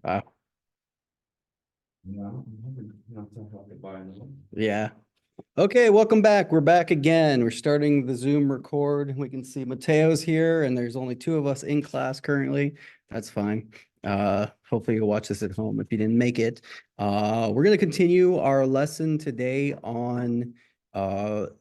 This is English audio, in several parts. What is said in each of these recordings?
Wow. Yeah. Okay, welcome back. We're back again. We're starting the Zoom record. We can see Mateo's here, and there's only two of us in class currently. That's fine. Hopefully you'll watch this at home if you didn't make it. We're going to continue our lesson today on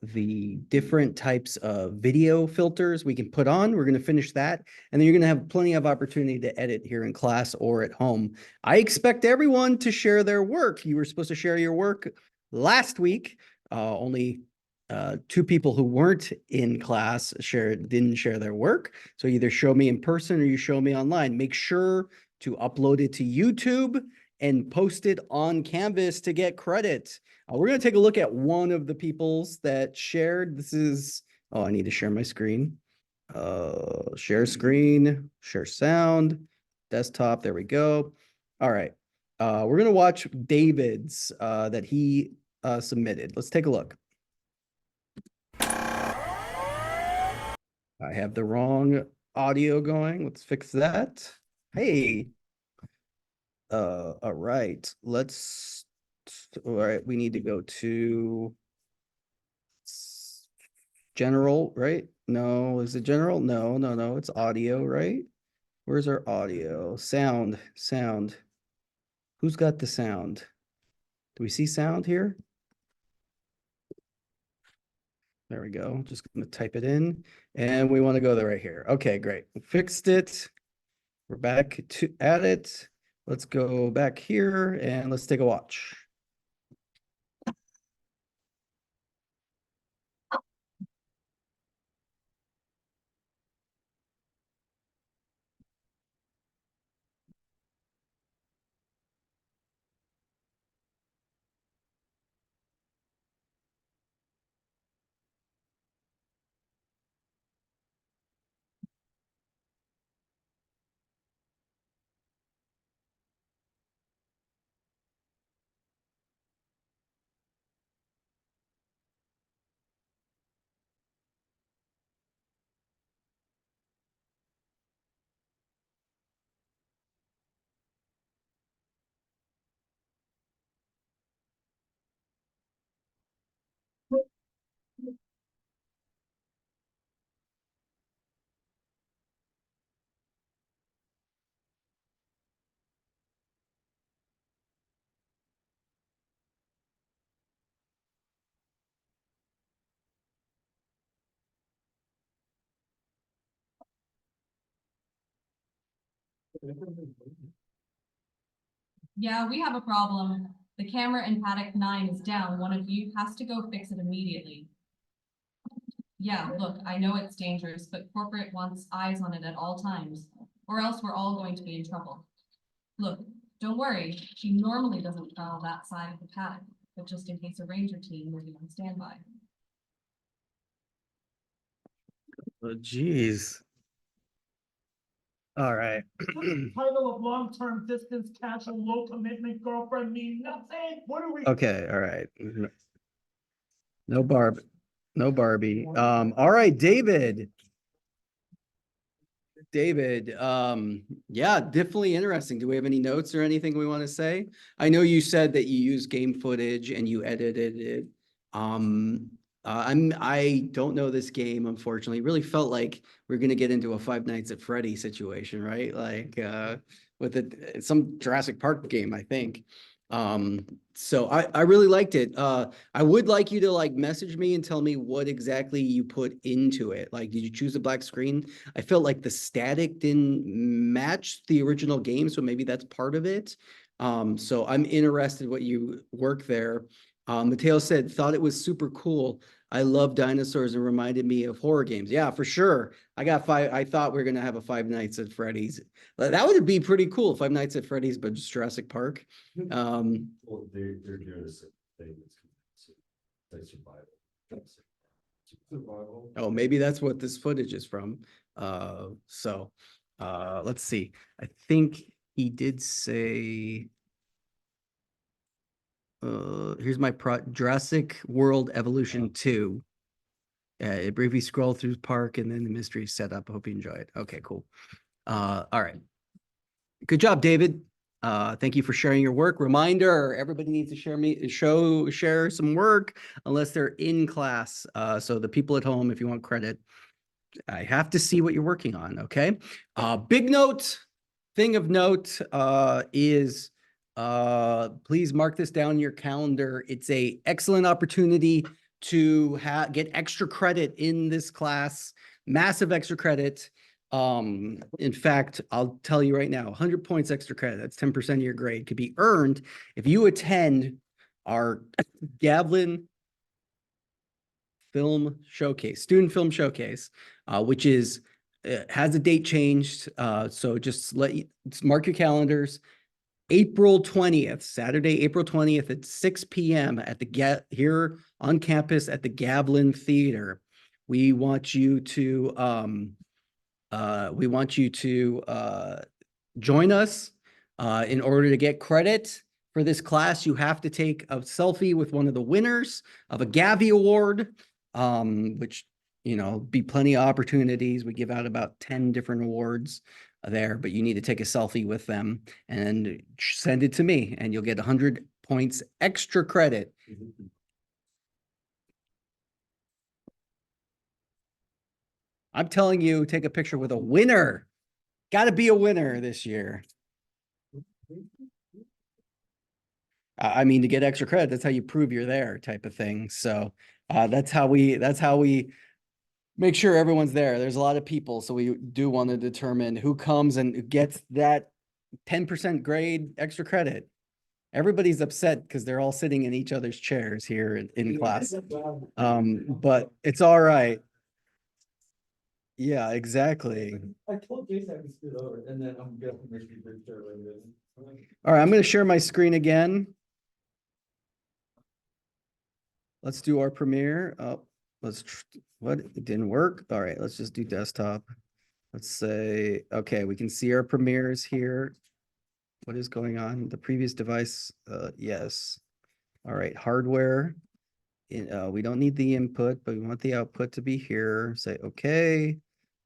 the different types of video filters we can put on. We're going to finish that, and then you're going to have plenty of opportunity to edit here in class or at home. I expect everyone to share their work. You were supposed to share your work last week. Only two people who weren't in class didn't share their work. So either show me in person or you show me online. Make sure to upload it to YouTube and post it on Canvas to get credit. We're going to take a look at one of the people's that shared. This is, I need to share my screen. Share screen, share sound, desktop. There we go. All right. We're going to watch David's that he submitted. Let's take a look. I have the wrong audio going. Let's fix that. Hey. All right. All right. We need to go to general, right? No, is it general? No. It's audio, right? Where's our audio? Sound. Who's got the sound? Do we see sound here? There we go. Just going to type it in and we want to go there right here. Okay, great. We fixed it. We're back at it. Let's go back here and let's take a watch. Yeah, we have a problem. The camera in paddock 9 is down. One of you has to go fix it immediately. Yeah, look, I know it's dangerous, but corporate wants eyes on it at all times, or else we're all going to be in trouble. Look, don't worry, she normally doesn't travel that side of the paddock, but just in case a ranger team will be on standby. Oh, geez. All right. Title of long-term distance casual low commitment girlfriend mean nothing. What are we? Okay, all right. No Barbie. All right, David. Yeah, definitely interesting. Do we have any notes or anything we want to say? I know you said that you used game footage and you edited it. I don't know this game, unfortunately. It really felt like we're gonna get into a Five Nights at Freddy situation, right? Like with some Jurassic Park game, I think. So I really liked it. I would like you to like message me and tell me what exactly you put into it. Like, did you choose a black screen? I felt like the static didn't match the original game, so maybe that's part of it. So I'm interested what you work there. Mateo said, thought it was super cool. I love dinosaurs and reminded me of horror games. Yeah, for sure. I thought we were gonna have a Five Nights at Freddy's. That would be pretty cool, Five Nights at Freddy's, but just Jurassic Park. Well, they're doing the same thing. That's survival. Oh, maybe that's what this footage is from. Let's see. I think he did say, here's my Jurassic World Evolution 2. It briefly scroll through park and then the mystery is set up. I hope you enjoy it. Okay, cool. All right. Good job, David. Thank you for sharing your work. Reminder, everybody needs to share some work unless they're in class. So the people at home, if you want credit, I have to see what you're working on, okay? Big note, thing of note is please mark this down in your calendar. It's a excellent opportunity to get extra credit in this class, massive extra credit. In fact, I'll tell you right now, 100 points extra credit, that's 10% of your grade, could be earned if you attend our Gavlin film showcase, student film showcase, which is has a date changed. So just mark your calendars. April 20th, Saturday, April 20th at 6 p.m. at the here on campus at the Gavlin Theater. We want you to join us. In order to get credit for this class, you have to take a selfie with one of the winners of a Gavi Award, which, you know, be plenty of opportunities. We give out about 10 different awards there, but you need to take a selfie with them and send it to me, and you'll get 100 points extra credit. I'm telling you, take a picture with a winner. Got to be a winner this year. I mean, to get extra credit, that's how you prove you're there, type of thing. So that's how we make sure everyone's there. There's a lot of people, so we do want to determine who comes and gets that 10% grade extra credit. Everybody's upset because they're all sitting in each other's chairs here in class. But it's all right. Yeah, exactly. I told Jason I could scoot over, and then I'm guessing there's a big chair right there. All right, I'm going to share my screen again. Let's do our premiere. Oh, what? It didn't work. All right, let's just do desktop. Let's say, okay, we can see our premieres here. What is going on? The previous device, yes. All right, hardware. We don't need the input, but we want the output to be here. Say okay.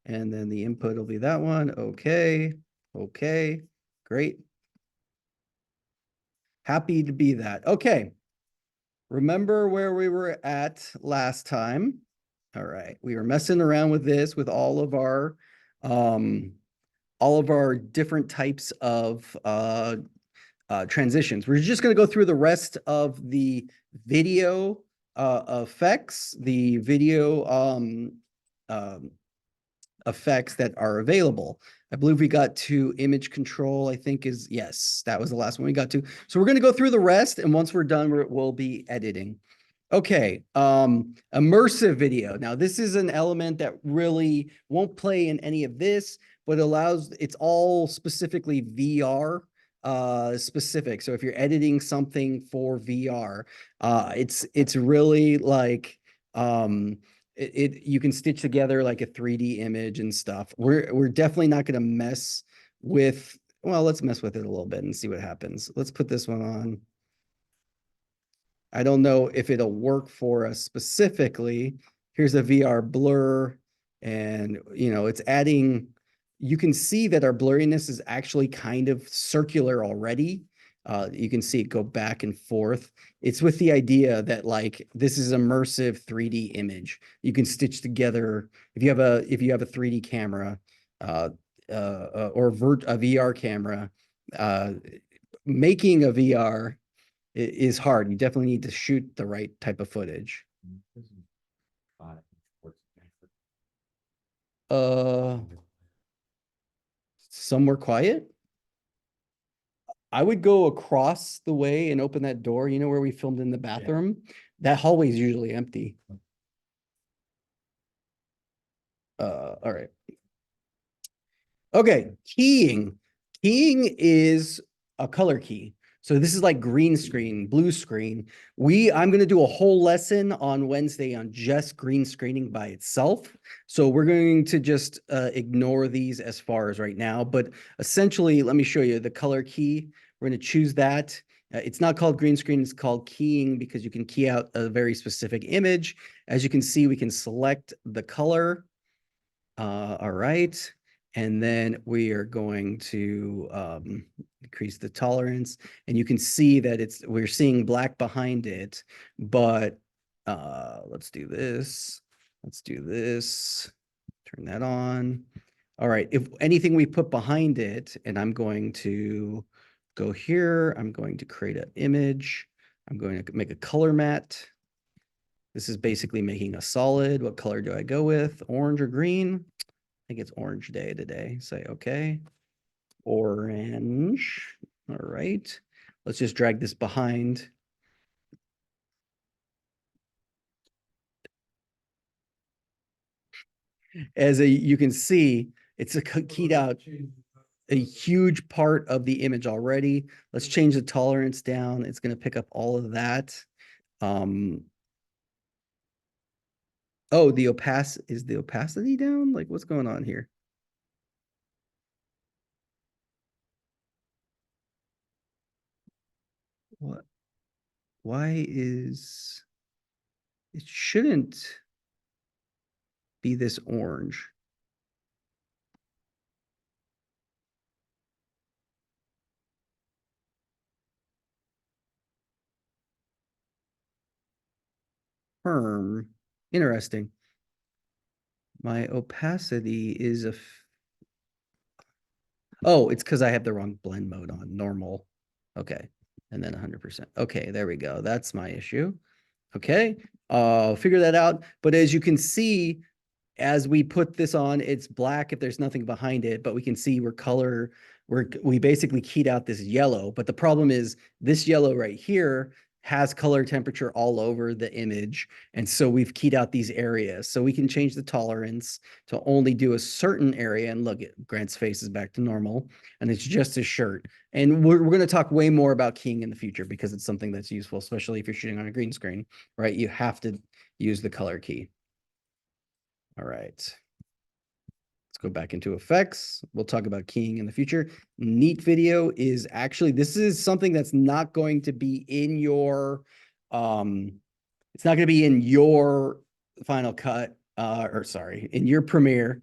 And then the input will be that one. Okay. Okay. Great. Happy to be that. Okay. Remember where we were at last time. All right. We were messing around with this with all of our different types of transitions. We're just going to go through the rest of the video effects, the video effects that are available. I believe we got to image control, I think yes, that was the last one we got to. So we're going to go through the rest, and once we're done, we'll be editing. Okay, immersive video. Now, this is an element that really won't play in any of this, but it's all specifically VR specific. So if you're editing something for VR, it's really like you can stitch together like a 3D image and stuff. We're definitely not going to mess with, well, let's mess with it a little bit and see what happens. Let's put this one on. I don't know if it'll work for us specifically. Here's a VR blur, and you know, it's adding, you can see that our blurriness is actually kind of circular already. You can see it go back and forth. It's with the idea that like this is immersive 3D image. You can stitch together if you have a 3D camera or a VR camera. Making a VR is hard. You definitely need to shoot the right type of footage. Somewhere quiet. I would go across the way and open that door. You know where we filmed in the bathroom? Yeah. That hallway is usually empty. All right. Okay, keying. Keying is a color key. So this is like green screen, blue screen. I'm going to do a whole lesson on Wednesday on just green screening by itself. So we're going to just ignore these as far as right now. But essentially, let me show you the color key. We're going to choose that. It's not called green screen. It's called keying because you can key out a very specific image. As you can see, we can select the color. All right. And then we are going to increase the tolerance. And you can see that we're seeing black behind it, but let's do this. Let's do this. Turn that on. All right, if anything we put behind it, and I'm going to go here, I'm going to create an image. I'm going to make a color matte. This is basically making a solid. What color do I go with? Orange or green? I think it's orange day today. Say okay. Orange. All right. Let's just drag this behind. As you can see, it's keyed out a huge part of the image already. Let's change the tolerance down. It's going to pick up all of that. Oh, is the opacity down? Like what's going on here? What? Why is it shouldn't be this orange? Interesting. My opacity is oh, it's because I have the wrong blend mode on normal. Okay. And then 100%. Okay, there we go. That's my issue. Okay. Figure that out. But as you can see, as we put this on, it's black if there's nothing behind it, but we can see we basically keyed out this yellow. But the problem is this yellow right here has color temperature all over the image. And so we've keyed out these areas. So we can change the tolerance to only do a certain area. And look, Grant's face is back to normal. And it's just his shirt. And we're going to talk way more about keying in the future because it's something that's useful, especially if you're shooting on a green screen, right? You have to use the color key. All right. Let's go back into effects. We'll talk about keying in the future. Neat video is actually, this is something that's not going to be in your, it's not going to be in your Final Cut, or sorry, in your Premiere,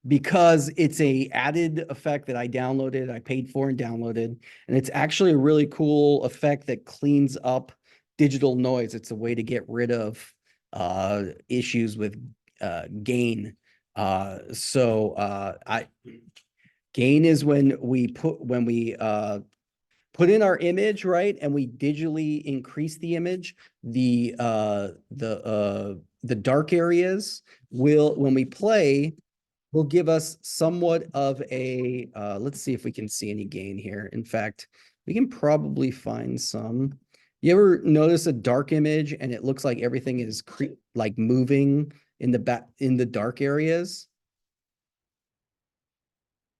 because it's a added effect that I downloaded, I paid for and downloaded, and it's actually a really cool effect that cleans up digital noise. It's a way to get rid of issues with gain. Gain is when we put in our image, right, and we digitally increase the image, the dark areas will, when we play, will give us somewhat of a let's see if we can see any gain here. In fact, we can probably find some. You ever notice a dark image and it looks like everything is like moving in the dark areas?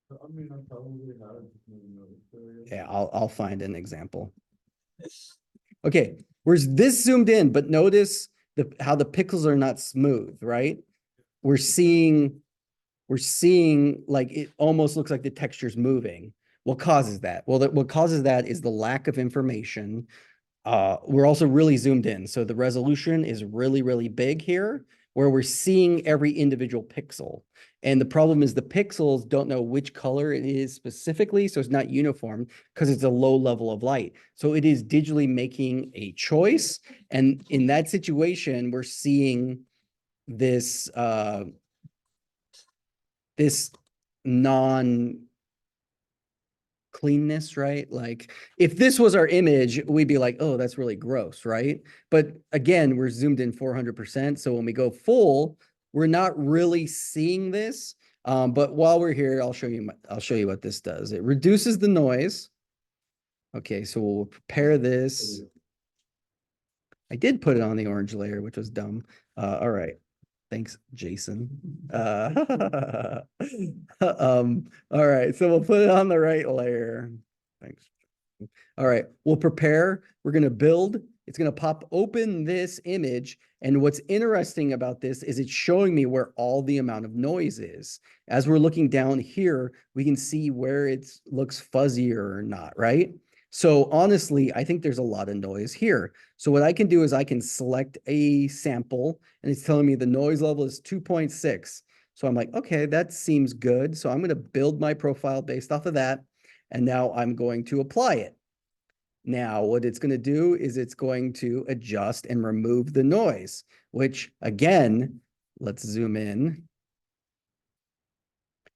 I mean, I probably have. Yeah, I'll find an example. Okay, where's this zoomed in, but notice how the pixels are not smooth, right? We're seeing like it almost looks like the texture's moving. What causes that? Well, what causes that is the lack of information. We're also really zoomed in. So the resolution is really, really big here, where we're seeing every individual pixel. And the problem is the pixels don't know which color it is specifically, so it's not uniform because it's a low level of light. So it is digitally making a choice. And in that situation, we're seeing this this non cleanness, right? Like if this was our image, we'd be like, oh, that's really gross, right? But again, we're zoomed in 400%. So when we go full, we're not really seeing this. But while we're here, I'll show you what this does. It reduces the noise. Okay, so we'll prepare this. I did put it on the orange layer, which was dumb. All right. Thanks, Jason. All right, so we'll put it on the right layer. Thanks. All right, we'll prepare. We're going to build. It's going to pop open this image. And what's interesting about this is it's showing me where all the amount of noise is. As we're looking down here, we can see where it looks fuzzier or not, right? So honestly, I think there's a lot of noise here. So what I can do is I can select a sample and it's telling me the noise level is 2.6. So I'm like, okay, that seems good. So I'm going to build my profile based off of that. And now I'm going to apply it. Now, what it's going to do is it's going to adjust and remove the noise, which again, let's zoom in.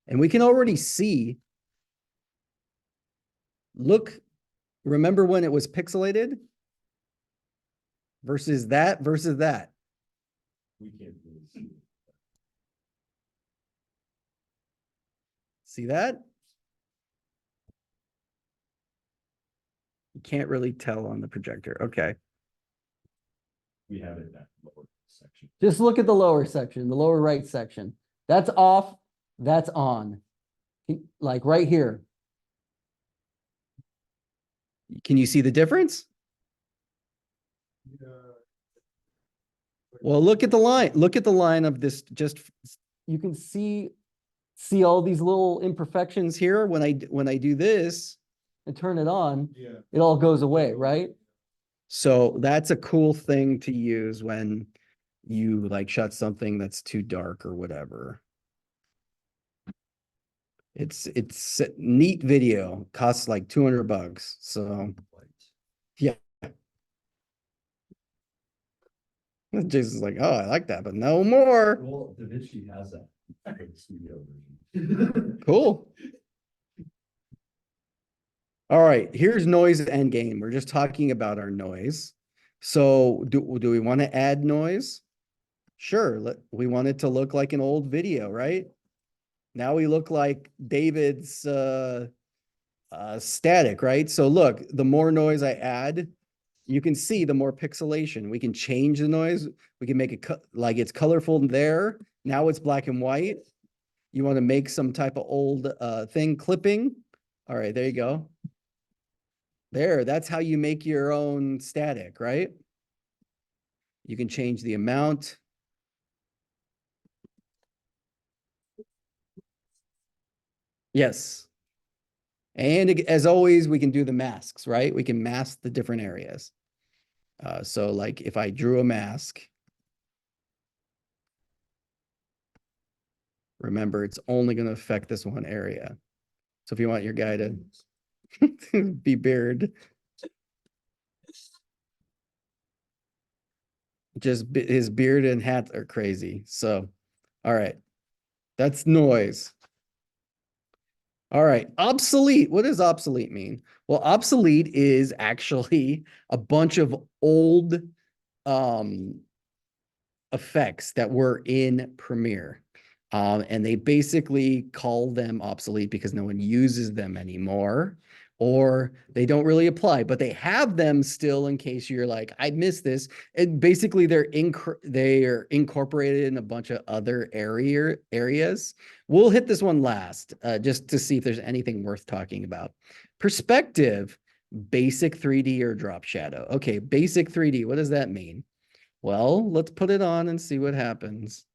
And we can already see, look, remember when it was pixelated? Versus that, versus that. We can't really see it. See that? You can't really tell on the projector. Okay. We have it in that lower section. Just look at the lower section, the lower right section. That's off, that's on. Like right here. Can you see the difference? Well, look at the line. Look at the line of this. Just you can see all these little imperfections here. When I do this and turn it on, it all goes away, right? So that's a cool thing to use when you like shut something that's too dark or whatever. It's neat video, costs like $200. So yeah. Jason's like, oh, I like that, but no more. Well, DaVinci has that for the studio version. Cool. All right, here's noise and gain. We're just talking about our noise. So do we want to add noise? Sure, we want it to look like an old video, right? Now we look like David's static, right? So look, the more noise I add, you can see the more pixelation. We can change the noise. We can make it like it's colorful there. Now it's black and white. You want to make some type of old thing clipping. All right, there you go. There, that's how you make your own static, right? You can change the amount. Yes. And as always, we can do the masks, right? We can mask the different areas. So like if I drew a mask, remember, it's only going to affect this one area. So if you want your guy to be beard, just his beard and hat are crazy. So, all right, that's noise. All right, obsolete. What does obsolete mean? Well, obsolete is actually a bunch of old effects that were in Premiere. And they basically call them obsolete because no one uses them anymore, or they don't really apply, but they have them still in case you're like, I missed this. And basically they're incorporated in a bunch of other areas. We'll hit this one last, just to see if there's anything worth talking about. Perspective, basic 3D or drop shadow. Okay, basic 3D, what does that mean? Well, let's put it on and see what happens.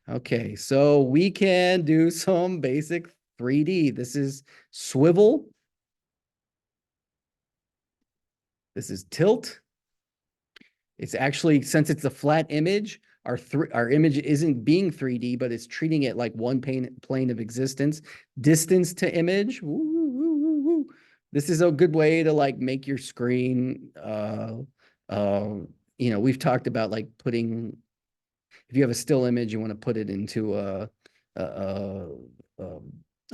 Okay, so we can do some basic 3D. This is swivel. This is tilt. It's actually, since it's a flat image, our image isn't being 3D, but it's treating it like one plane of existence. Distance to image. Woo, woo, woo, woo. This is a good way to like make your screen, you know, we've talked about like putting, if you have a still image, you want to put it into a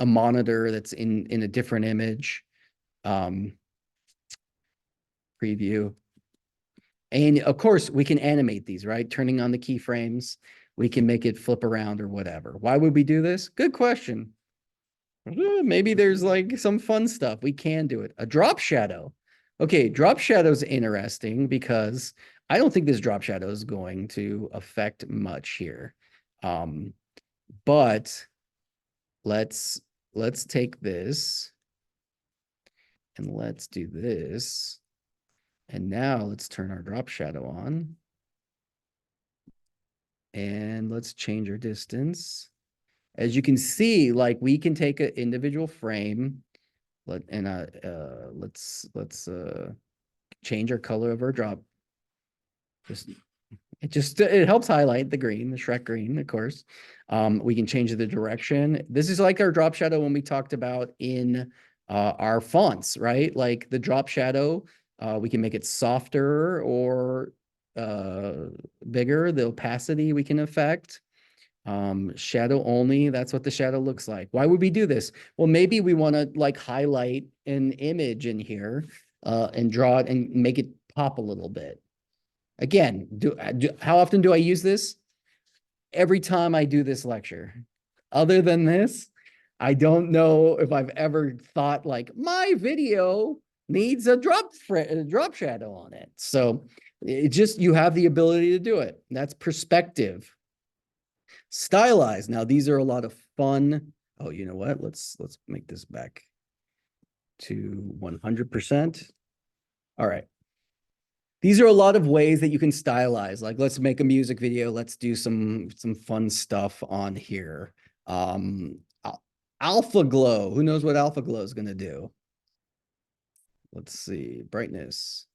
monitor that's in a different image. Preview. And of course, we can animate these, right? Turning on the keyframes, we can make it flip around or whatever. Why would we do this? Good question. Maybe there's like some fun stuff. We can do it. A drop shadow. Okay, drop shadow is interesting because I don't think this drop shadow is going to affect much here. But let's take this and let's do this. And now let's turn our drop shadow on. And let's change our distance. As you can see, like we can take an individual frame, let's change our color of our drop. Just, it helps highlight the green, the Shrek green, of course. We can change the direction. This is like our drop shadow when we talked about in our fonts, right? Like the drop shadow, we can make it softer or bigger. The opacity we can affect. Shadow only, that's what the shadow looks like. Why would we do this? Well, maybe we want to like highlight an image in here and draw it and make it pop a little bit. Again, how often do I use this? Every time I do this lecture. Other than this, I don't know if I've ever thought like my video needs a drop shadow on it. So it just, you have the ability to do it. That's perspective. Stylized. Now these are a lot of fun. Oh, you know what? Let's make this back to 100%. All right. These are a lot of ways that you can stylize. Like, let's make a music video. Let's do some fun stuff on here. Alpha glow. Who knows what alpha glow is going to do? Let's see. Brightness.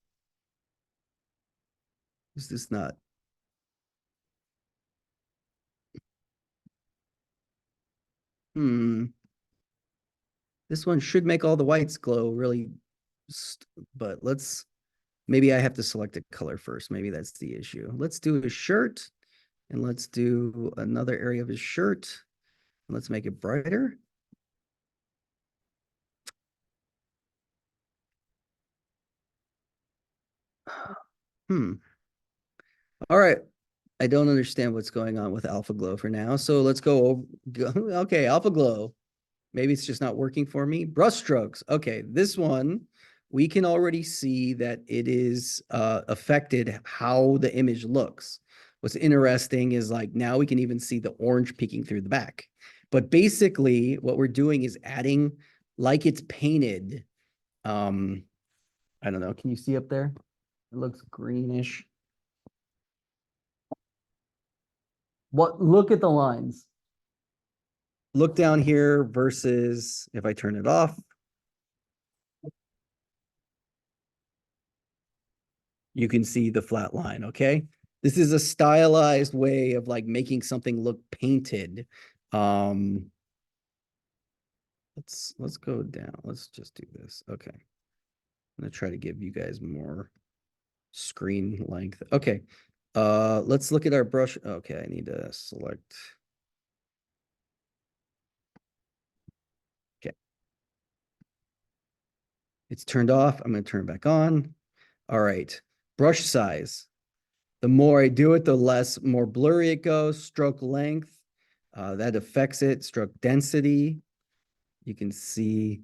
Is this not? This one should make all the whites glow really, but maybe I have to select a color first. Maybe that's the issue. Let's do his shirt and let's do another area of his shirt. Let's make it brighter. All right. I don't understand what's going on with Alpha Glow for now. So let's go. Okay, Alpha Glow. Maybe it's just not working for me. Brush strokes. Okay, this one, we can already see that it is affected how the image looks. What's interesting is like now we can even see the orange peeking through the back. But basically what we're doing is adding like it's painted. I don't know. Can you see up there? It looks greenish. Look at the lines. Look down here versus if I turn it off. You can see the flat line, okay? This is a stylized way of like making something look painted. Let's go down. Let's just do this. Okay. I'm gonna try to give you guys more screen length. Okay. Let's look at our brush. Okay, I need to select. Okay. It's turned off. I'm gonna turn it back on. All right. Brush size. The more I do it, the more blurry it goes. Stroke length, that affects it. Stroke density. You can see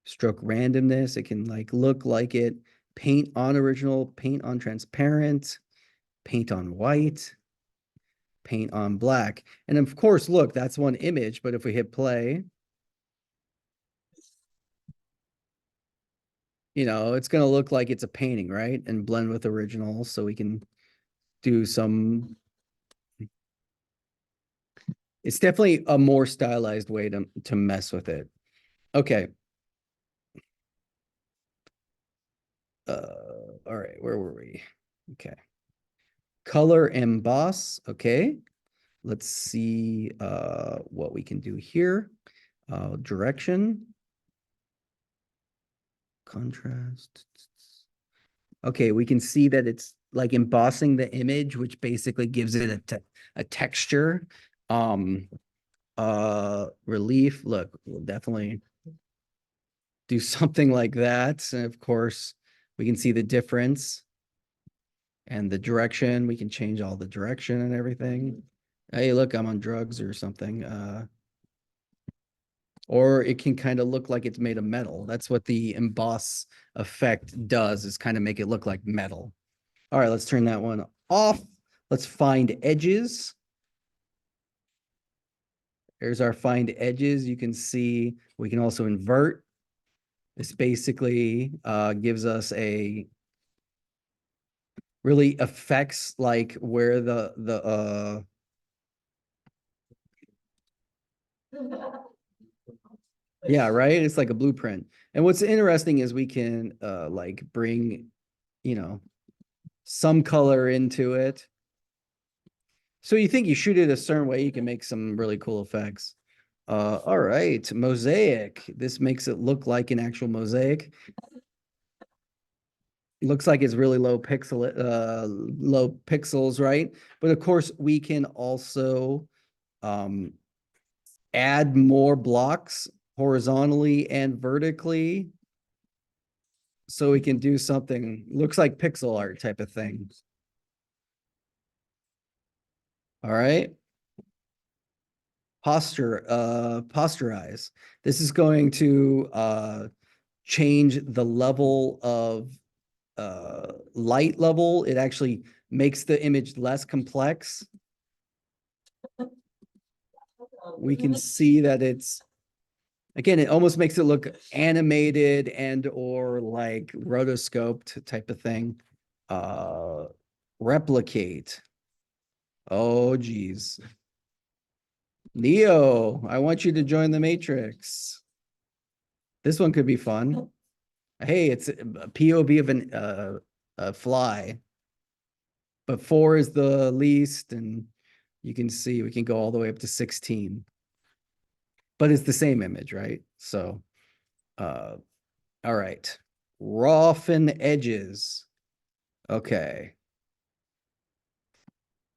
stroke randomness. It can like look like it. Paint on original, paint on transparent, paint on white, paint on black. And of course, look, that's one image, but if we hit play, you know, it's going to look like it's a painting, right? And blend with original so we can do some. It's definitely a more stylized way to mess with it. Okay. All right, where were we? Okay. Color emboss. Okay. Let's see what we can do here. Direction. Contrast. Okay, we can see that it's like embossing the image, which basically gives it a texture. Relief. Look, we'll definitely do something like that. And of course, we can see the difference and the direction. We can change all the direction and everything. Hey, look, I'm on drugs or something. Or it can kind of look like it's made of metal. That's what the emboss effect does, is kind of make it look like metal. All right, let's turn that one off. Let's find edges. There's our find edges. You can see we can also invert. This basically gives us really affects like where the yeah, right? It's like a blueprint. And what's interesting is we can like bring, you know, some color into it. So you think you shoot it a certain way, you can make some really cool effects. All right, mosaic. This makes it look like an actual mosaic. Looks like it's really low pixels, right? But of course, we can also add more blocks horizontally and vertically. So we can do something, looks like pixel art type of thing. All right. Posterize. This is going to change the level of light level. It actually makes the image less complex. We can see that it's, again, it almost makes it look animated and or like rotoscoped type of thing. Replicate. Oh, geez. Neo, I want you to join the Matrix. This one could be fun. Hey, it's a POV of a fly. But 4 is the least, and you can see we can go all the way up to 16. But it's the same image, right? So, all right. Roughen edges. Okay.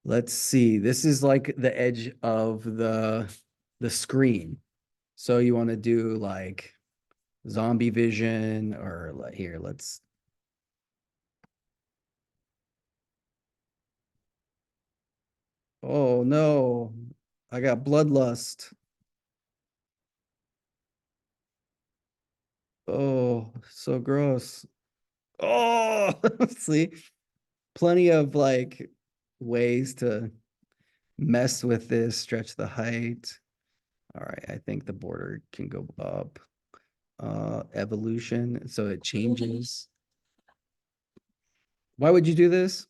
Let's see. This is like the edge of the screen. So you want to do like zombie vision or like here, let's. Oh no, I got bloodlust. Oh, so gross. Oh, see, plenty of like ways to mess with this, stretch the height. All right, I think the border can go up. Evolution, so it changes. Why would you do this?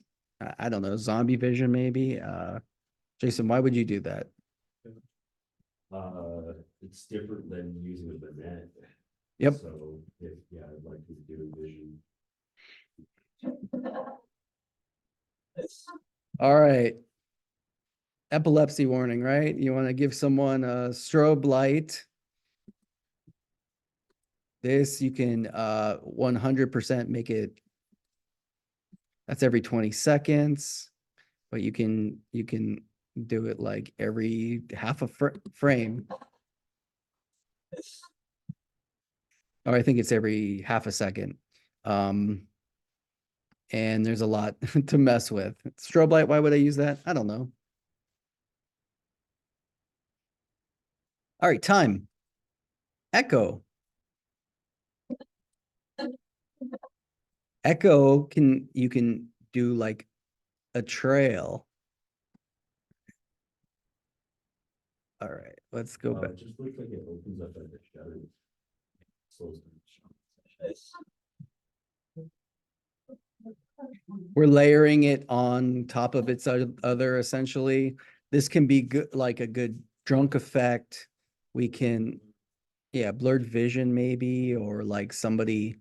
I don't know, zombie vision maybe. Jason, why would you do that? It's different than using a banana. Yep. So if, yeah, I'd like to do vision. All right. Epilepsy warning, right? You want to give someone a strobe light. This you can 100% make it. That's every 20 seconds, but you can do it like every half a frame. Or I think it's every half a second. And there's a lot to mess with. Strobe light, why would I use that? I don't know. All right, time. Echo. Echo you can do like a trail. All right, let's go back. It just looks like it opens up at the shutter. Slows down. We're layering it on top of its other essentially. This can be good, like a good drunk effect. We can, yeah, blurred vision maybe, or like somebody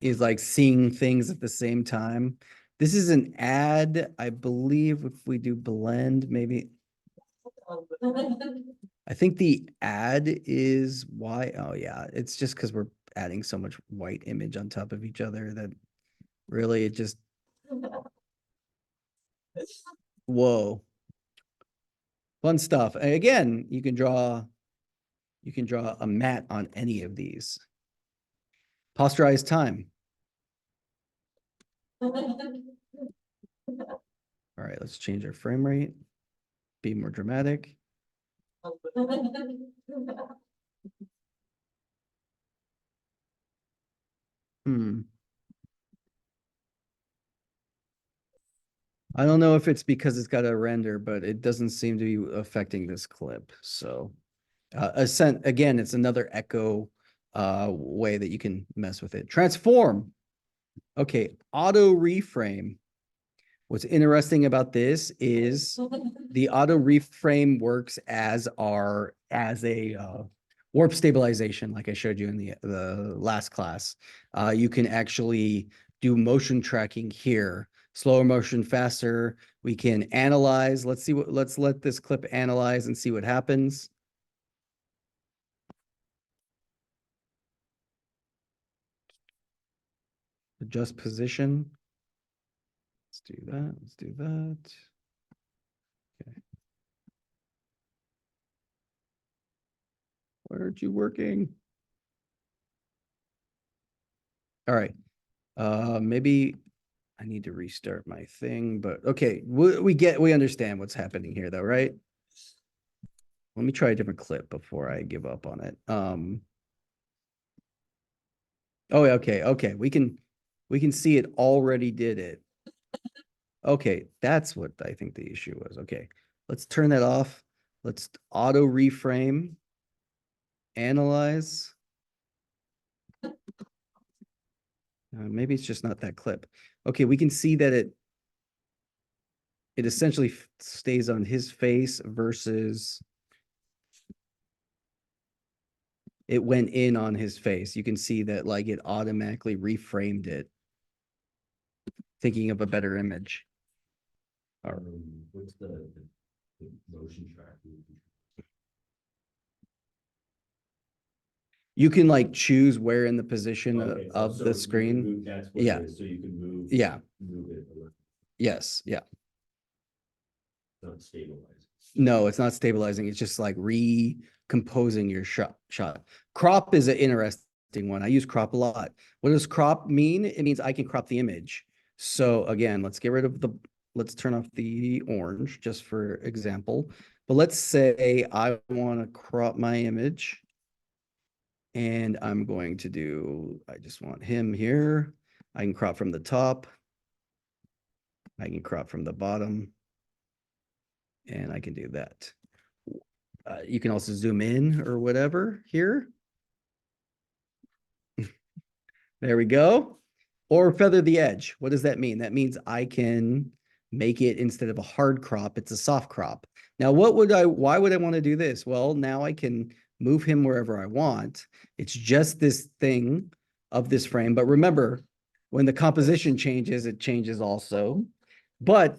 is like seeing things at the same time. This is an ad, I believe if we do blend, maybe. I think the ad is why, oh yeah, it's just because we're adding so much white image on top of each other that really it just, whoa. Fun stuff. And again, you can draw a matte on any of these. Posterize time. All right, let's change our frame rate. Be more dramatic. I don't know if it's because it's got a render, but it doesn't seem to be affecting this clip. So again, it's another echo way that you can mess with it. Transform. Okay, auto reframe. What's interesting about this is the auto reframe works as a warp stabilization, like I showed you in the last class. You can actually do motion tracking here, slower motion, faster. We can analyze. Let's let this clip analyze and see what happens. Adjust position. Let's do that. Let's do that. Okay. Why aren't you working? All right. Maybe I need to restart my thing, but okay. We understand what's happening here though, right? Let me try a different clip before I give up on it. Oh, okay, okay. We can see it already did it. Okay, that's what I think the issue was. Okay, let's turn that off. Let's auto reframe, analyze. Maybe it's just not that clip. Okay, we can see that it essentially stays on his face versus it went in on his face. You can see that like it automatically reframed it, thinking of a better image. All right. What's the motion tracking? You can like choose where in the position Okay, of so the you can screen. move- That's what Yeah. it is, so you can move. Yeah. Move it, around. Yes. Yeah. Not stabilizing. No, it's not stabilizing. It's just like recomposing your shot. Crop is an interesting one. I use crop a lot. What does crop mean? It means I can crop the image. So again, let's turn off the orange just for example. But let's say I want to crop my image. And I'm going to I just want him here. I can crop from the top. I can crop from the bottom. And I can do that. You can also zoom in or whatever here. There we go. Or feather the edge. What does that mean? That means I can make it, instead of a hard crop, it's a soft crop. Now, why would I want to do this? Well, now I can move him wherever I want. It's just this thing of this frame. But remember, when the composition changes, it changes also. But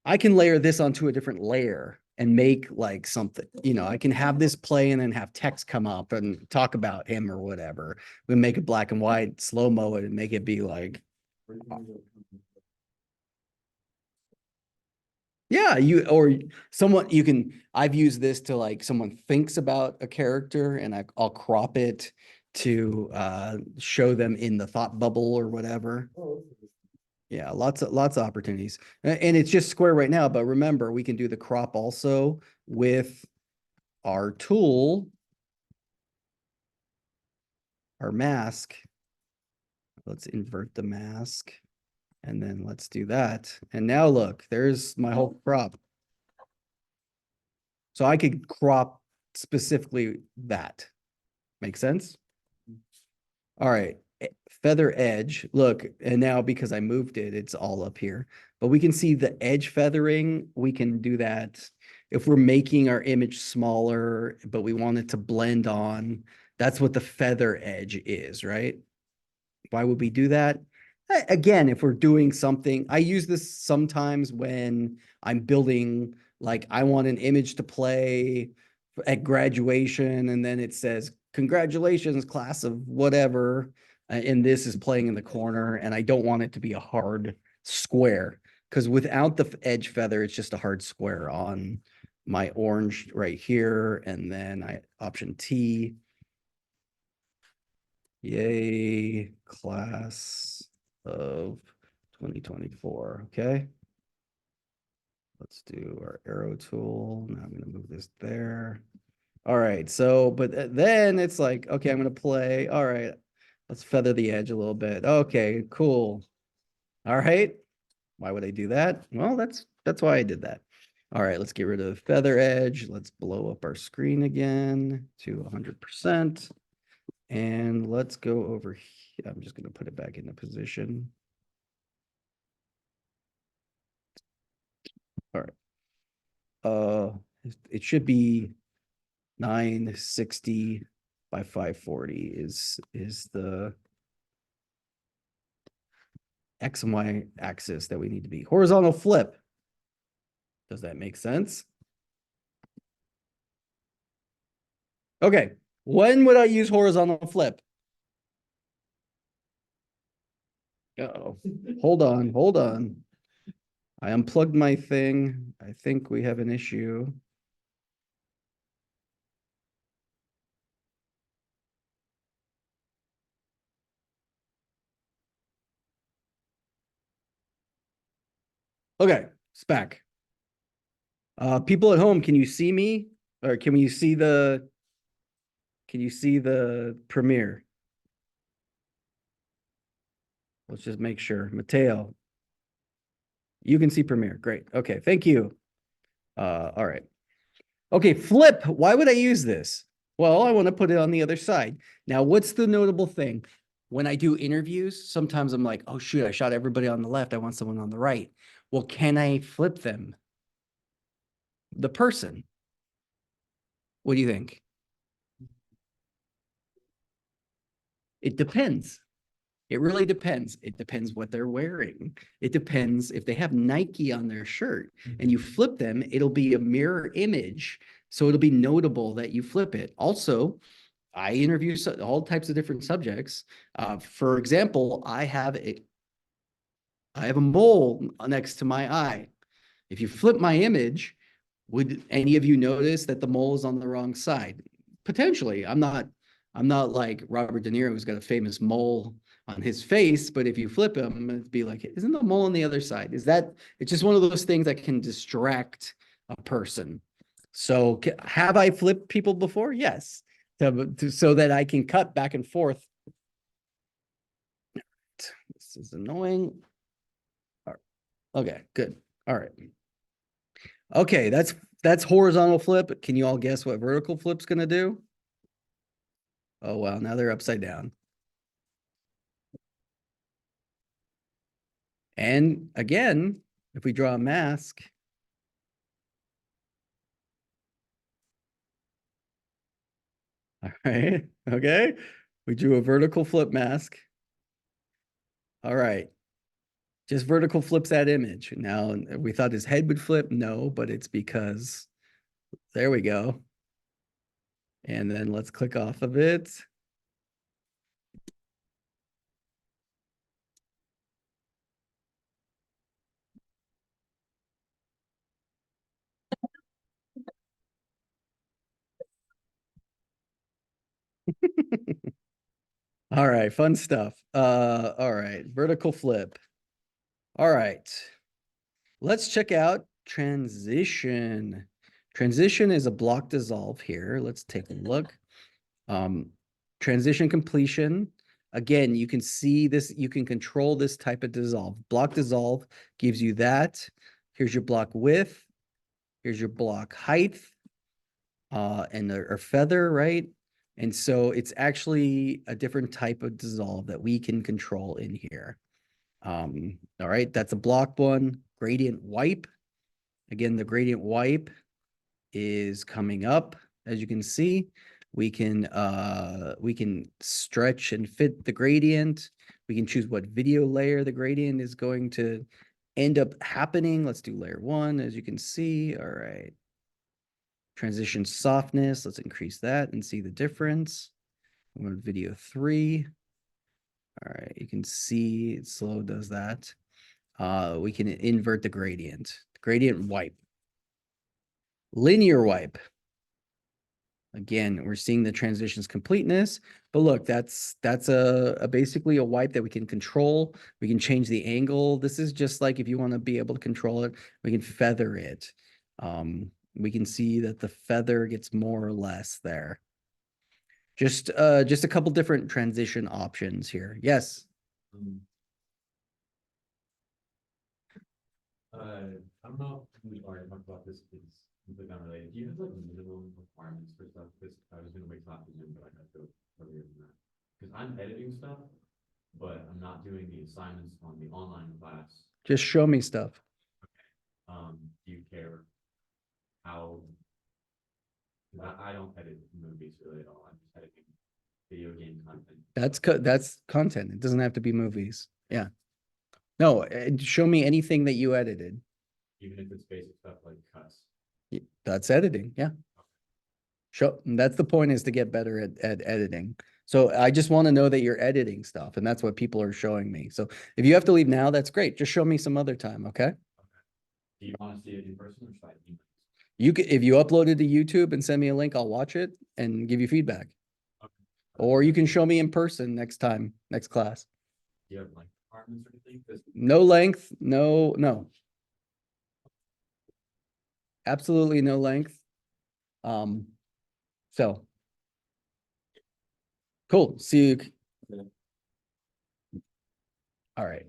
I can layer this onto a different layer and make like something, I can have this play and then have text come up and talk about him or whatever. We make it black and white, slow-mo it and make it be like, yeah, I've used this to like someone thinks about a character and I'll crop it to show them in the thought bubble or whatever. Yeah, lots of opportunities. And it's just square right now, but remember, we can do the crop also with our tool, our mask. Let's invert the mask. And then let's do that. And now look, there's my whole crop. So I could crop specifically that. Make sense? All right. Feather edge, look, and now because I moved it, it's all up here. But we can see the edge feathering. We can do that if we're making our image smaller, but we want it to blend on. That's what the feather edge is, right? Why would we do that? Again, if we're doing something, I use this sometimes when I'm building, like I want an image to play at graduation, and then it says, congratulations, class of whatever. And this is playing in the corner, and I don't want it to be a hard square, because without the edge feather, it's just a hard square on my orange right here. And then option T. Yay, class of 2024. Okay. Let's do our arrow tool. Now I'm going to move this there. All right. So, but then it's like, okay, I'm going to play. All right. Let's feather the edge a little bit. Okay, cool. All right. Why would I do that? Well, that's why I did that. All right, let's get rid of the feather edge. Let's blow up our screen again to 100%. And let's go over here. I'm just going to put it back into position. All right. It should be 960 by 540 is the X and Y axis that we need to be. Horizontal flip. Does that make sense? Okay, when would I use horizontal flip? Uh-oh, hold on. I unplugged my thing. I think we have an issue. Okay, it's back. People at home, can you see me? Or can you see the premiere? Let's just make sure. Mateo, you can see premiere. Great. Okay, thank you. All right. Okay, flip. Why would I use this? Well, I want to put it on the other side. Now, what's the notable thing? When I do interviews, sometimes I'm like, oh, shoot, I shot everybody on the left. I want someone on the right. Well, can I flip them? The person. What do you think? It depends. It really depends. It depends what they're wearing. It depends if they have Nike on their shirt and you flip them, it'll be a mirror image. So it'll be notable that you flip it. Also, I interview all types of different subjects. For example, I have a mole next to my eye. If you flip my image, would any of you notice that the mole is on the wrong side? Potentially. I'm not like Robert De Niro, who's got a famous mole on his face, but if you flip him, it'd be like, isn't the mole on the other side? It's just one of those things that can distract a person. So have I flipped people before? Yes. So that I can cut back and forth. This is annoying. Okay, good. All right. Okay, that's horizontal flip. Can you all guess what vertical flip's gonna do? Oh, wow, now they're upside down. And again, if we draw a mask, all right, okay, we drew a vertical flip mask. All right, just vertical flips that image. Now, we thought his head would flip. No, but it's because, there we go. And then let's click off of it. All right, fun stuff. All right, vertical flip. All right. Let's check out transition. Transition is a block dissolve here. Let's take a look. Transition completion. Again, you can see this, you can control this type of dissolve. Block dissolve gives you that. Here's your block width. Here's your block height. And or feather, right? And so it's actually a different type of dissolve that we can control in here. All right, that's a block one. Gradient wipe. Again, the gradient wipe is coming up. As you can see, we can stretch and fit the gradient. We can choose what video layer the gradient is going to end up happening. Let's do layer one, as you can see. All right. Transition softness, let's increase that and see the difference. I'm on video 3. All right, you can see it slow does that. We can invert the gradient. Gradient wipe. Linear wipe. Again, we're seeing the transitions completeness, but look, that's basically a wipe that we can control. We can change the angle. This is just like if you want to be able to control it, we can feather it. We can see that the feather gets more or less there. Just a couple different transition options here. Yes. I don't know if we already talked about this, it's completely unrelated. Do you have like minimum requirements for stuff? Because I was gonna wait till after Zoom, but I got to go earlier than that. Because I'm editing stuff, but I'm not doing the assignments on the online class. Just show me stuff. Do you care how I don't edit movies really at all. I'm just editing video game content. That's content. It doesn't have to be movies. Yeah. No, show me anything that you edited. Even if it's basic stuff like cuts. That's editing. Yeah. That's the point, is to get better at editing. So I just want to know that you're editing stuff, and that's what people are showing me. So if you have to leave now, that's great. Just show me some other time. Okay. Do you want to see it in person or should I email? You could, if you upload it to YouTube and send me a link, I'll watch it and give you feedback. Okay. Or you can show me in person next time, next class. Do you have like departments or anything? 'Cause No length, no. Absolutely no length. So. Cool. See you. All right.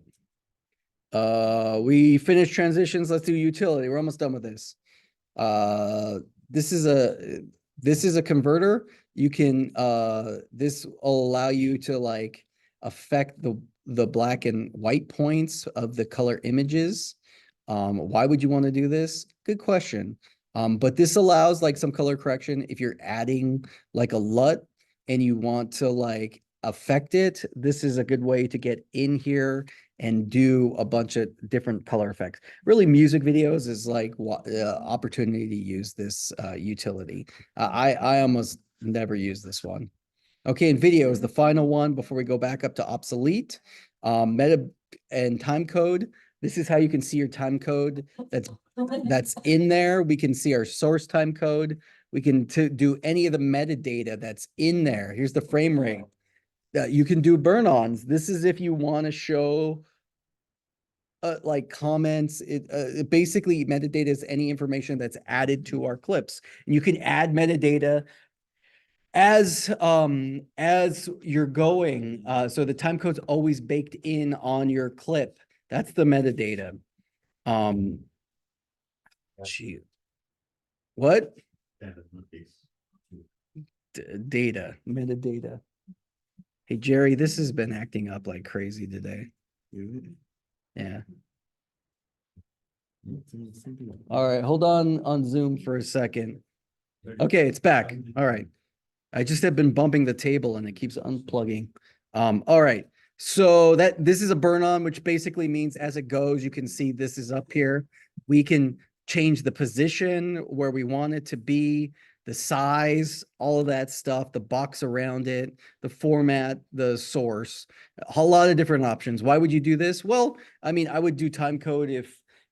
We finished transitions. Let's do utility. We're almost done with this. This is a converter. You can, this will allow you to like affect the black and white points of the color images. Why would you want to do this? Good question. But this allows like some color correction if you're adding like a LUT and you want to like affect it. This is a good way to get in here and do a bunch of different color effects. Really, music videos is like opportunity to use this utility. I almost never use this one. Okay, and video is the final one before we go back up to obsolete. Meta and time code. This is how you can see your time code that's in there. We can see our source time code. We can do any of the metadata that's in there. Here's the frame rate. You can do burn-ons. This is if you want to show like comments. It basically, metadata is any information that's added to our clips. And you can add metadata as you're going. So the time code's always baked in on your clip. That's the metadata. Gee. What? Data, metadata. Hey, Jerry, this has been acting up like crazy today. Yeah. All right, hold on Zoom for a second. Okay, it's back. All right. I just have been bumping the table and it keeps unplugging. All right. So this is a burn on, which basically means as it goes, you can see this is up here. We can change the position where we want it to be, the size, all of that stuff, the box around it, the format, the source, a lot of different options. Why would you do this? Well, I mean, I would do time code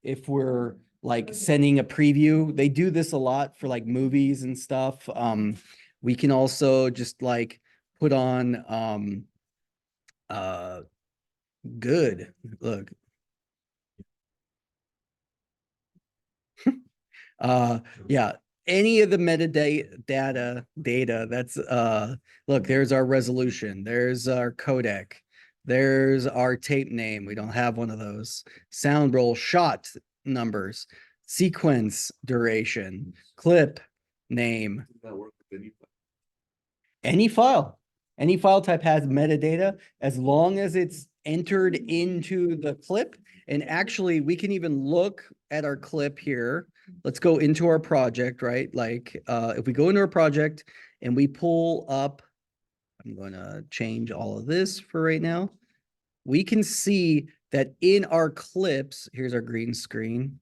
if we're like sending a preview. They do this a lot for like movies and stuff. We can also just like put on good. Look. Yeah, any of the metadata data that's look, there's our resolution, there's our codec, there's our tape name. We don't have one of those. Sound roll, shot numbers, sequence duration, clip name. Any file type has metadata as long as it's entered into the clip. And actually, we can even look at our clip here. Let's go into our project, right? Like if we go into our project and we pull up, I'm going to change all of this for right now. We can see that in our clips, here's our green screen.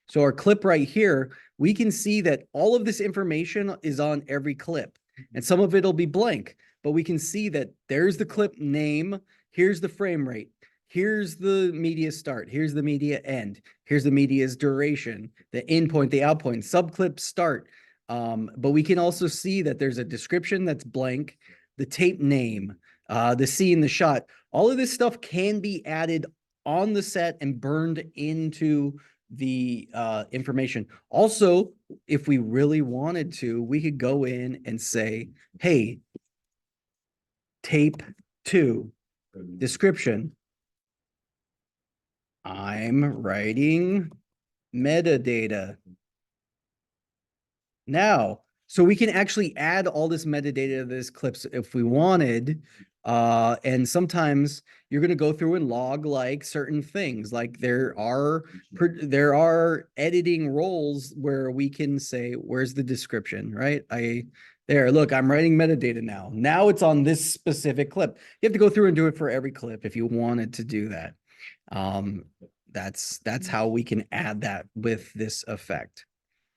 So our clip right here, we can see that all of this information is on every clip. And some of it'll be blank, but we can see that there's the clip name. Here's the frame rate. Here's the media start. Here's the media end. Here's the media's duration, the in point, the out point, subclip start. But we can also see that there's a description that's blank, the tape name, the scene, the shot. All of this stuff can be added on the set and burned into the information. Also, if we really wanted to, we could go in and say, hey, tape 2, description. I'm writing metadata. Now, so we can actually add all this metadata to this clips if we wanted. And sometimes you're going to go through and log like certain things, like there are editing roles where we can say, where's the description, right? Look, I'm writing metadata now. Now it's on this specific clip. You have to go through and do it for every clip if you wanted to do that. That's how we can add that with this effect.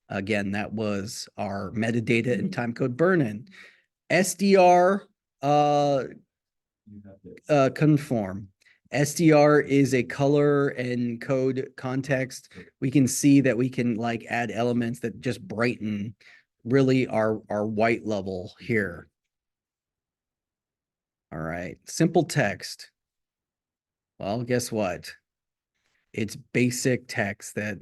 Again, that was our metadata and timecode burn-in. SDR conform. SDR is a color and code context. We can see that we can like add elements that just brighten really our white level here. All right, simple text. Well, guess what? It's basic text that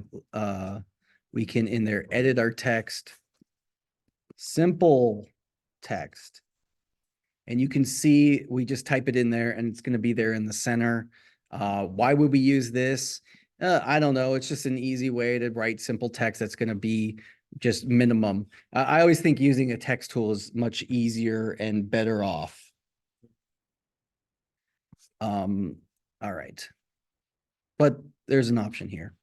we can in there edit our text. Simple text. And you can see, we just type it in there and it's going to be there in the center. Why would we use this? I don't know. It's just an easy way to write simple text that's going to be just minimum. I always think using a text tool is much easier and better off. All right. But there's an option here.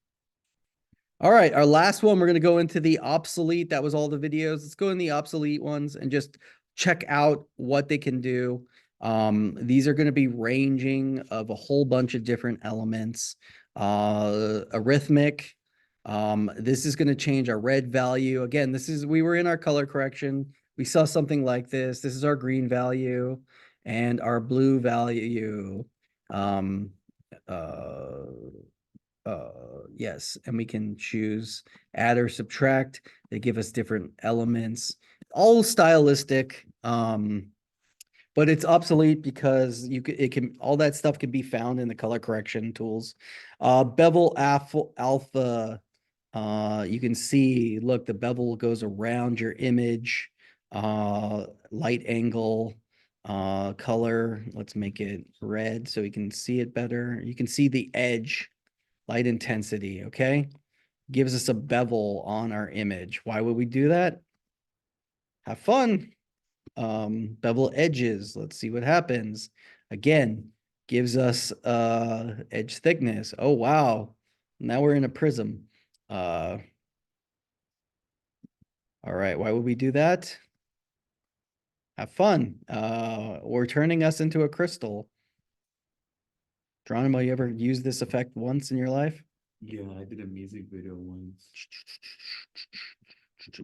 All right, our last one, we're going to go into the obsolete. That was all the videos. Let's go in the obsolete ones and just check out what they can do. These are going to be ranging of a whole bunch of different elements. Arithmetic. This is going to change our red value. Again, we were in our color correction. We saw something like this. This is our green value and our blue value. Yes, and we can choose add or subtract. They give us different elements, all stylistic. But it's obsolete because all that stuff can be found in the color correction tools. Bevel alpha, you can see, look, the bevel goes around your image. Light angle, color, let's make it red so we can see it better. You can see the edge. Light intensity, okay? Gives us a bevel on our image. Why would we do that? Have fun. Bevel edges. Let's see what happens. Again, gives us edge thickness. Oh, wow. Now we're in a prism. All right, why would we do that? Have fun. Or turning us into a crystal. Geronimo, you ever used this effect once in your life? Yeah, I did a music video once.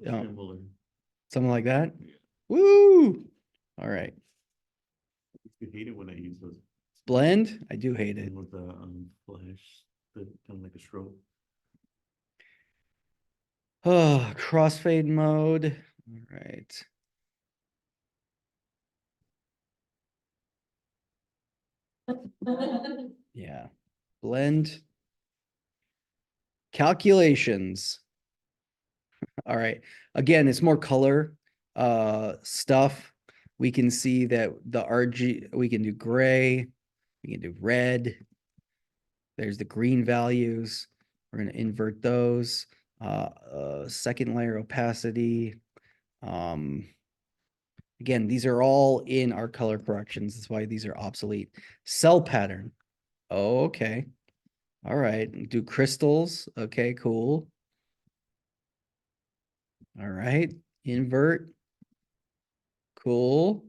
Oh, Similar. something like that? Yeah. Woo! All right. I hate it when I use those. Blend? I do hate it. And with the flash, the kind of like a strobe. Oh, crossfade mode. All right. Yeah. Blend. Calculations. All right. Again, it's more color stuff. We can see that the RG, we can do gray, we can do red. There's the green values. We're going to invert those. Second layer opacity. Again, these are all in our color corrections. That's why these are obsolete. Cell pattern. Oh, okay. All right. Do crystals. Okay, cool. All right. Invert. Cool.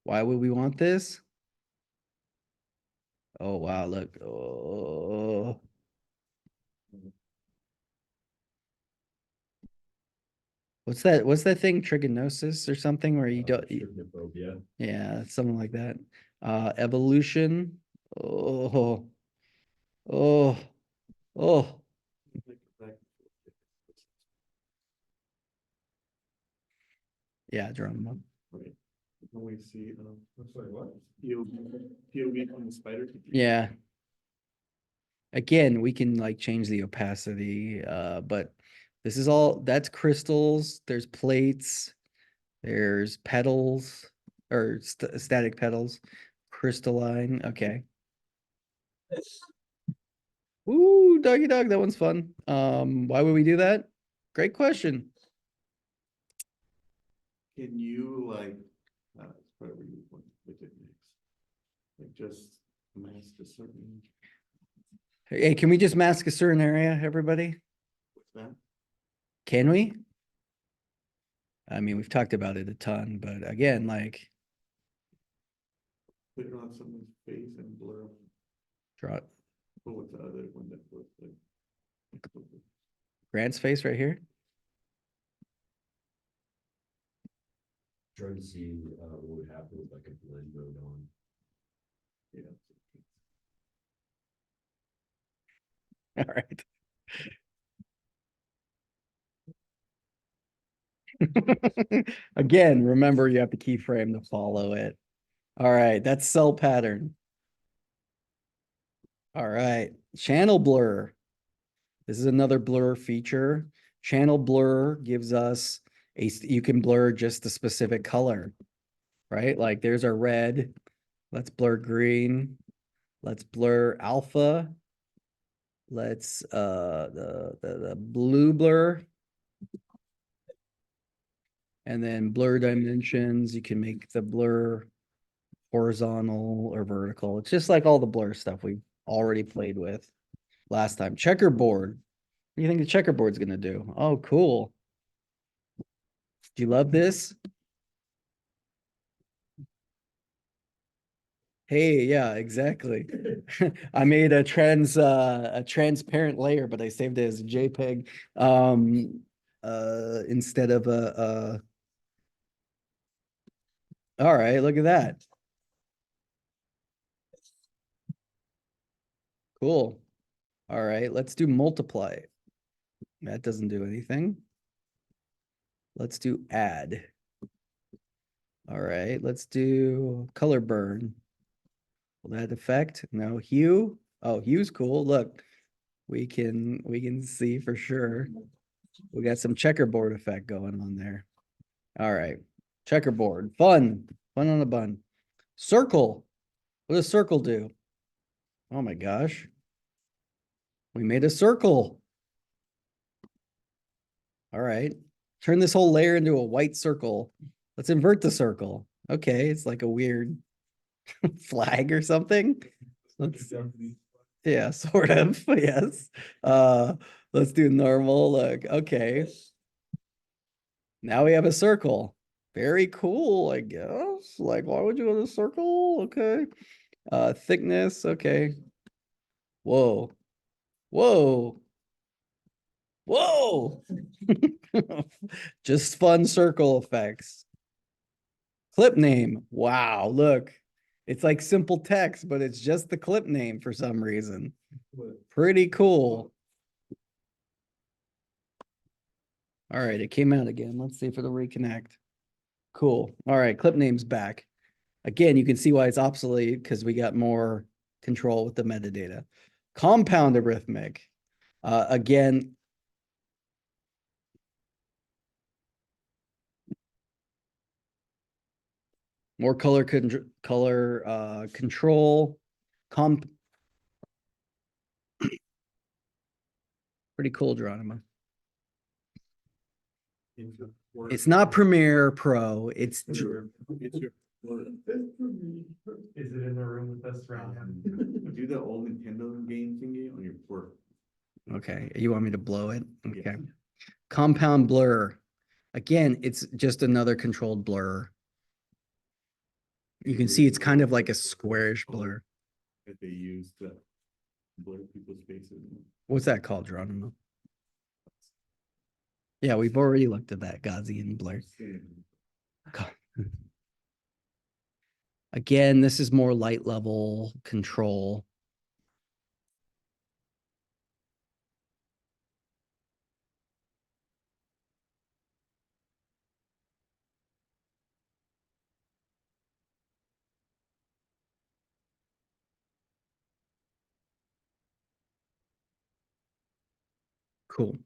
Why would we want this? Oh, wow. Look. Oh. What's that? What's that thing? Trigonosis or something where you don't. Tryptophobia. Yeah, something like that. Evolution. Oh. Oh. Oh. Yeah, drum. Right. When we see I'm sorry, what? POV from the spider. Yeah. Again, we can like change the opacity, but this is all, that's crystals, there's plates, there's petals, or static petals, crystalline, okay. Ooh, doggy dog, that one's fun. Why would we do that? Great question. Can you like, it's probably with it next. just mask a certain, Hey, can we just mask a certain area, everybody? what's that? Can we? I mean, we've talked about it a ton, but again, like, Put it on someone's face and blur. draw But what's the other one that was like? Grant's face right here. Trying to see, what would happen with like a blend mode on. Yeah. All right. Again, remember you have to keyframe to follow it. All right, that's cell pattern. All right, channel blur. This is another blur feature. Channel blur gives us you can blur just a specific color, right? Like there's our red. Let's blur green. Let's blur alpha. Let's the blue blur. And then blur dimensions, you can make the blur horizontal or vertical. It's just like all the blur stuff we've already played with last time. Checkerboard. What do you think the checkerboard's gonna do? Oh, cool. Do you love this? Hey, yeah, exactly. I made a transparent layer, but I saved it as a JPEG instead of a all right, look at that. Cool. All right, let's do multiply. That doesn't do anything. Let's do add. All right, let's do color burn. Will that affect? No, hue. Oh, hue's cool. Look, we can see for sure. We got some checkerboard effect going on there. All right, checkerboard, fun on a bun. Circle. What does circle do? Oh my gosh. We made a circle. All right. Turn this whole layer into a white circle. Let's invert the circle. Okay, it's like a weird flag or something. Let's, yeah, sort of. Yes. Let's do normal. Look, okay. Now we have a circle. Very cool, I guess. Like, why would you want a circle? Okay. Thickness, okay. Whoa. Whoa. Whoa. Just fun circle effects. Clip name. Wow, look. It's like simple text, but it's just the clip name for some reason. Pretty cool. All right, it came out again. Let's see if it'll reconnect. Cool. All right, clip name's back. Again, you can see why it's obsolete because we got more control with the metadata. Compound arithmetic. Again, more color control. Pretty cool, Geronimo. It's not Premiere Pro. It's It's your. Is it in the room with us right now? Do the old Nintendo game thingy on your port. okay. You want me to blow it? Okay. Compound blur. Again, it's just another controlled blur. You can see it's kind of like a squarish blur. That they use to blur people's faces. What's that called, Geronimo? Yeah, we've already looked at that Gaussian blur. Again, this is more light level control. Cool.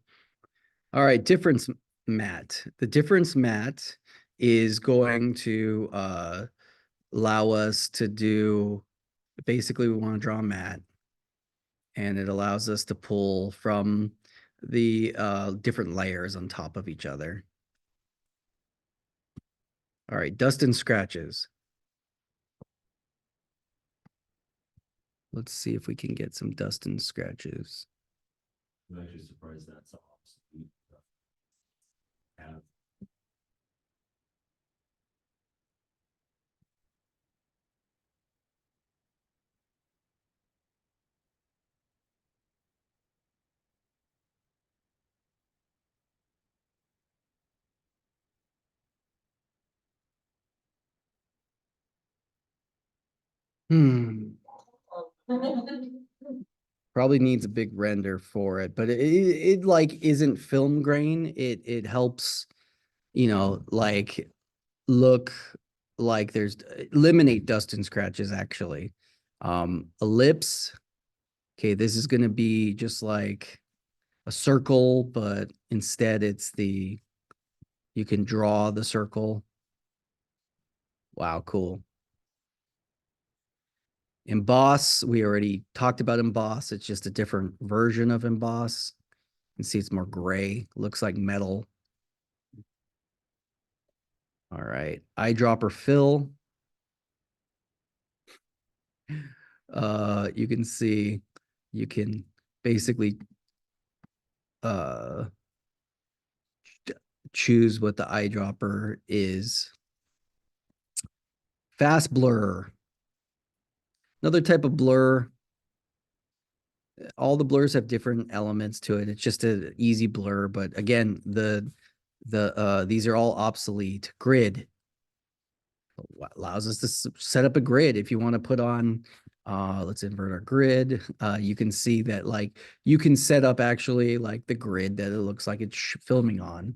All right, difference mat. The difference mat is going to allow us to do, basically we want to draw a mat, and it allows us to pull from the different layers on top of each other. All right, dust and scratches. Let's see if we can get some dust and scratches. I'm actually surprised that's obsolete. Have Hmm. Probably needs a big render for it, but it like isn't film grain. It helps, you know, like look like there's eliminate dust and scratches actually. Ellipse. Okay, this is gonna be just like a circle, but instead it's you can draw the circle. Wow, cool. Emboss, we already talked about emboss. It's just a different version of emboss. You can see it's more gray, looks like metal. All right, eyedropper fill. You can see you can basically uh choose what the eyedropper is. Fast blur. Another type of blur. All the blurs have different elements to it. It's just an easy blur, but again, these are all obsolete. Grid allows us to set up a grid. If you want to put on, let's invert our grid. You can see that like you can set up actually like the grid that it looks like it's filming on.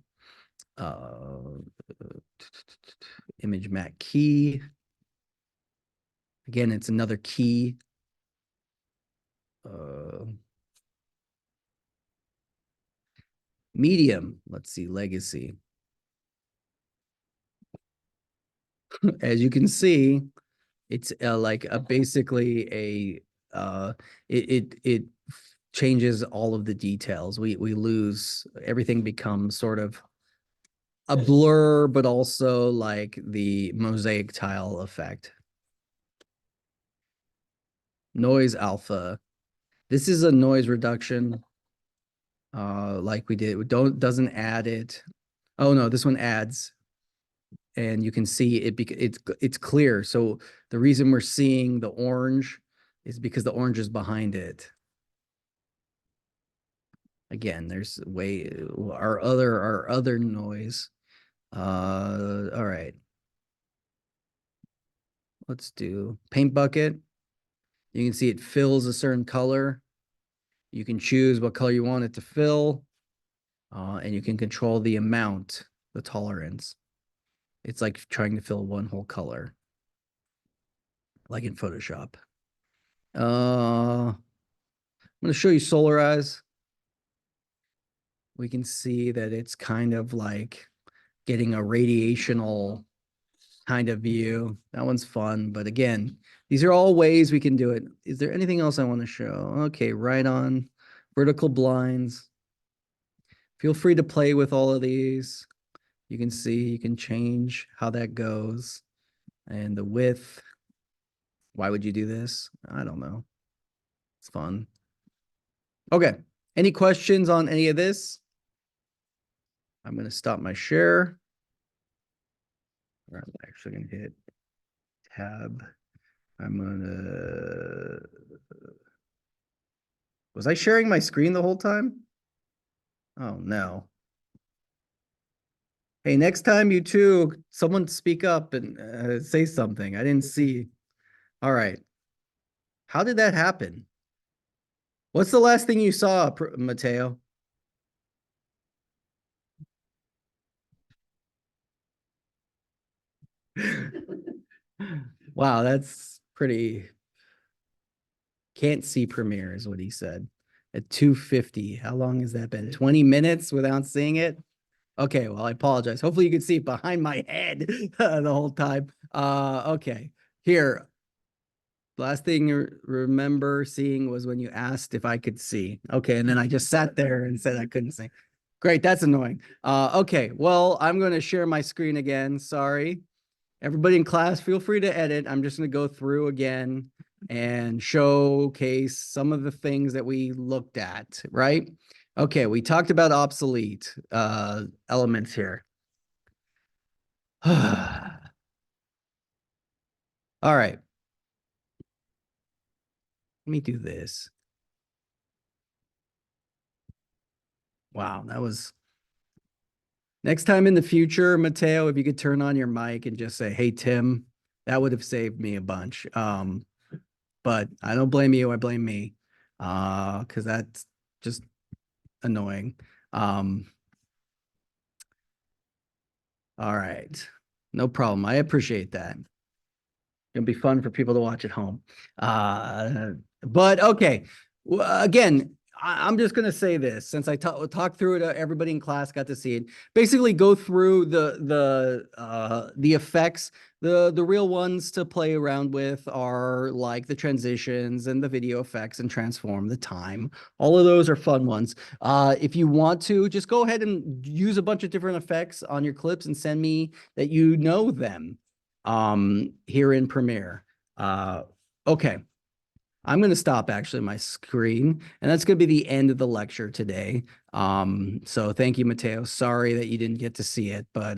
Image mat key. Again, it's another key. Medium. Let's see, legacy. As you can see, it's like a basically a it changes all of the details. We lose everything becomes sort of a blur, but also like the mosaic tile effect. Noise alpha. This is a noise reduction. Like we did. Doesn't add it. Oh no, this one adds. And you can see it's clear. So the reason we're seeing the orange is because the orange is behind it. Again, there's our other noise. All right. Let's do paint bucket. You can see it fills a certain color. You can choose what color you want it to fill. And you can control the amount, the tolerance. It's like trying to fill one whole color, like in Photoshop. I'm going to show you Solarize. We can see that it's kind of like getting a radiational kind of view. That one's fun. But again, these are all ways we can do it. Is there anything else I want to show? Okay, right on. Vertical blinds. Feel free to play with all of these. You can see, you can change how that goes. And the width. Why would you do this? I don't know. It's fun. Okay. Any questions on any of this? I'm going to stop my share. I'm actually going to hit tab. I'm going to. Was I sharing my screen the whole time? Oh, no. Hey, next time you two, someone speak up and say something. I didn't see. All right. How did that happen? What's the last thing you saw, Mateo? Wow, that's pretty. Can't see Premiere is what he said. At 2:50. How long has that been? 20 minutes without seeing it? Okay, well, I apologize. Hopefully you can see it behind my head the whole time. Okay. Here. Last thing you remember seeing was when you asked if I could see. Okay, and then I just sat there and said I couldn't see. Great, that's annoying. Okay, well, I'm going to share my screen again. Sorry. Everybody in class, feel free to edit. I'm just going to go through again and showcase some of the things that we looked at, right? Okay, we talked about obsolete elements here. All right. Let me do this. Wow, that was next time in the future, Mateo, if you could turn on your mic and just say, "Hey, Tim," that would have saved me a bunch. But I don't blame you, I blame me. Because that's just annoying. All right. No problem. I appreciate that. It'll be fun for people to watch at home. But okay. Again, I'm just gonna say this since I talked through it. Everybody in class got to see it. Basically, go through the effects. The real ones to play around with are like the transitions and the video effects and transform the time. All of those are fun ones. If you want to, just go ahead and use a bunch of different effects on your clips and send me that you know them here in Premiere. Okay. I'm going to stop actually my screen, and that's going to be the end of the lecture today. So thank you, Mateo. Sorry that you didn't get to see it, but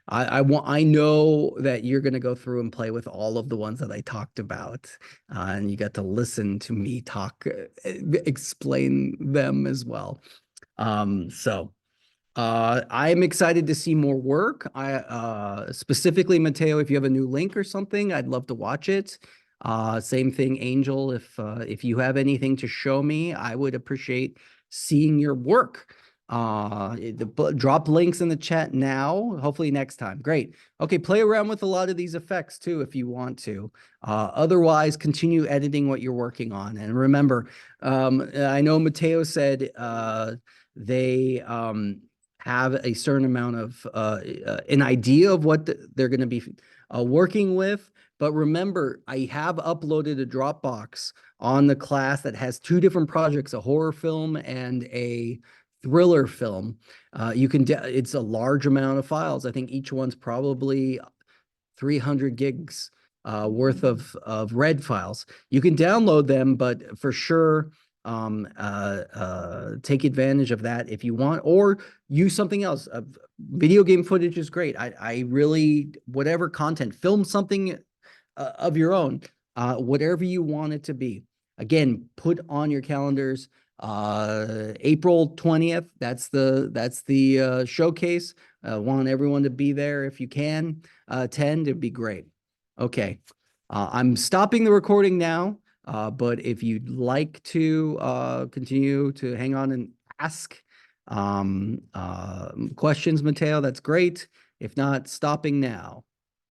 I know that you're going to go through and play with all of the ones that I talked about, and you got to listen to me talk, explain them as well. I'm excited to see more work. Specifically, Mateo, if you have a new link or something, I'd love to watch it. Same thing, Angel. If you have anything to show me, I would appreciate seeing your work. Drop links in the chat now. Hopefully next time. Great. Okay, play around with a lot of these effects too if you want to. Otherwise, continue editing what you're working on. And remember, I know Mateo said they have a certain amount of an idea of what they're going to be working with. But remember, I have uploaded a Dropbox on the class that has two different projects, a horror film and a thriller film. It's a large amount of files. I think each one's probably 300 gigs worth of red files. You can download them, but for sure, take advantage of that if you want, or use something else. Video game footage is great. I really, whatever content, film something of your own, whatever you want it to be. Again, put on your calendars April 20th. That's the showcase. Want everyone to be there if you can attend. It'd be great. Okay. I'm stopping the recording now. But if you'd like to continue to hang on and ask questions, Mateo, that's great. If not, stopping now.